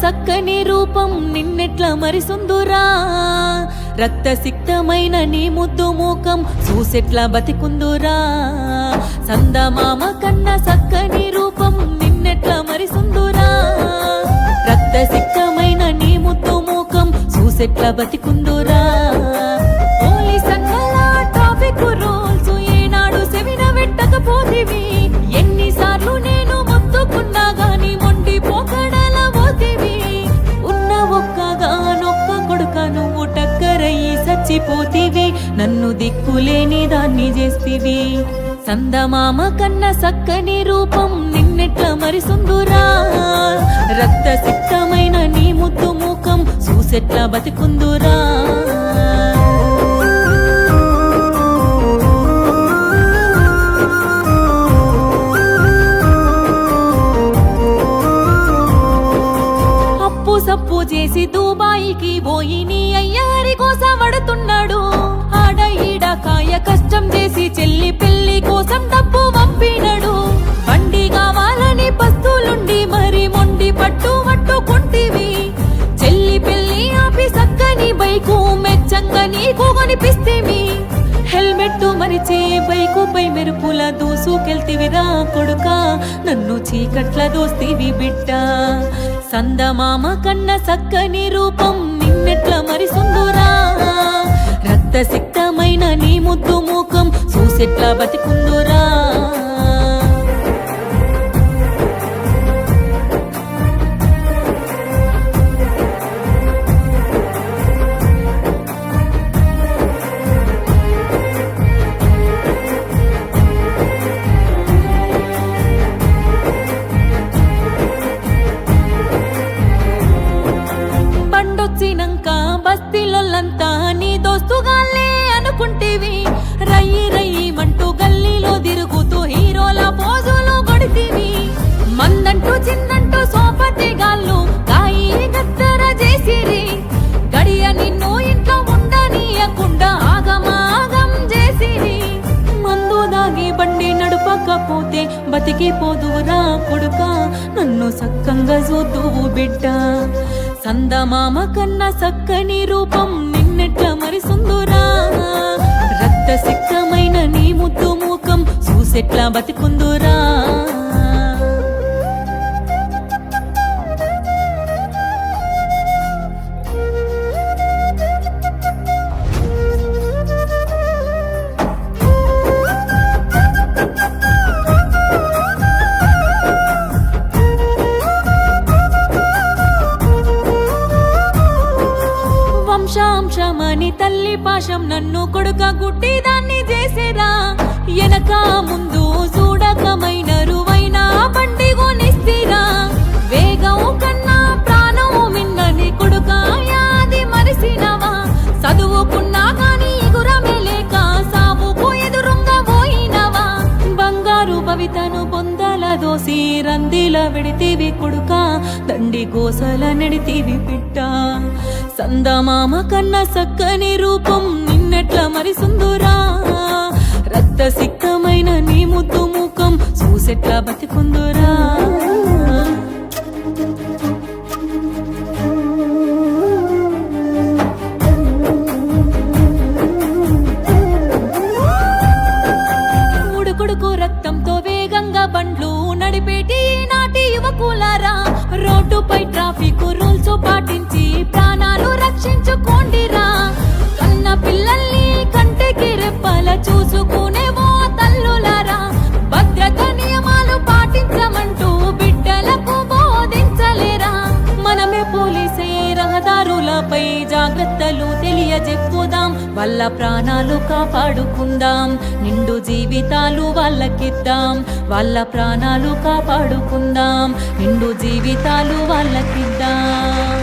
సక్కని రూపం నిన్నెట్ల మరిసుందురా రక్తసిక్తమైన నీ ముద్దు మూకం చూసెట్లా బతికుందురా సందమామ కన్న సక్కని రూపం నిన్నెట్ల మరిసుందురా రక్తసిక్తమైన నీ ముద్దు మూకం చూసెట్లా బతికుందురా పోలీసన్నల ట్రాఫిక్ రూల్స్ ఏనాడు సెవిన పెట్టకపోతివి ఎన్నిసార్లు నేను మొత్తుకున్నా గాని మొండి పోకడల పోతివి ఉన్న ఒక్కగానొక్క కొడుక నువ్వు టక్కరయ్యి చచ్చిపోతివి నన్ను దిక్కులేని దాన్ని చేస్తివి సందమామ కన్న సక్కని రూపం నిన్నెట్ల మరిసుందురా రక్తసిక్తమైన నీ ముద్దు మూకం చూసెట్లా బతికుందురా సప్పు చేసి దుబాయికి పోయి నీ అయ్యారి కోసం పడుతున్నాడు ఆడ ఈడ కాయ కష్టం చేసి చెల్లి పెళ్లి కోసం డబ్బు పంపినడు బండి కావాలని పస్తులుండి మరి మొండి పట్టుకుంటివి చెల్లి పెళ్లి ఆపి సక్కని బైకు మెచ్చంగా నీకు కొనిపిస్తేమి హెల్మెట్ మరిచే బైకుపై మెరుపుల దూసుకెళ్తివిరా కొడుక నన్ను చీకట్ల దోస్తివి బిడ్డ సందమామ కన్న సక్కని రూపం నిన్నెట్ల మరిసుందురా రక్తసిక్తమైన నీ ముద్దు మూకం చూసెట్లా బతికుందురా బండొచ్చినంక బస్తీలొల్లంతా నీ దోస్తుగాళ్ళే అనుకుంటేవి రయ్యి రయ్యి మంటూ గల్లీలో తిరుగుతూ హీరోల పోజులు కొడితివి మందంటూ చిన్నంటూ సోపతిగాళ్ళు కాయి గద్దర చేసిరి గడియ నిన్ను ఇంట్లో ఉండనీయకుండా ఆగమాగం చేసిరి మందు దాగి బండి నడుపకపోతే బతికిపోదువురా కొడుక నన్ను సక్కంగా చూద్దువు బిడ్డ సందమామ కన్న సక్కని రూపం నిన్నెట్ల మరిసుందురా రక్తసిక్తమైన నీ ముద్దు మూకం చూసెట్లా బతికుందురా వంశాంశమని తల్లి పాశం నన్ను కొడుక గుడ్డి దాన్ని చేసేరా ఎనక ముందు చూడకమైన రువైనా బండి కొనిస్తిరా వేగం కన్నా ప్రాణం మిన్నని కొడుక యాది మరిసినవా చదువుకున్నా గాని ఎగురమే లేక సావుకు ఎదురుంగా పోయినవా బంగారు భవితను పొందల దోసి రందిల వెడితివి కొడుక దండి కోసల నెడితివి బిడ్డ సందమామ కన్న సక్కని రూపం నిన్నెట్ల మరిసుందురా రక్తసిక్తమైన నీ ముద్దు మూకం చూసెట్లా బతికుందురా ఉడుకుడుకు రక్తంతో వేగంగా బండ్లు నడిపేటి నాటి యువకులారా రోడ్డుపై ట్రాఫిక్ రూల్స్ పాటించి ప్రాణాలు రక్షించుకోండిరా కన్న పిల్లల్ని కంటికి రెప్పల చూసుకునే ఓ తల్లులారా భద్రత నియమాలు పాటించమంటూ బిడ్డలకు బోధించలేరా మనమే పోలీసే రహదారులపై జాగ్రత్తలు తెలియజెప్పుదాం వాళ్ళ ప్రాణాలు కాపాడుకుందాం నిండు జీవితాలు వాళ్ళకిద్దాం వాళ్ళ ప్రాణాలు కాపాడుకుందాం నిండు జీవితాలు వాళ్ళకిద్దాం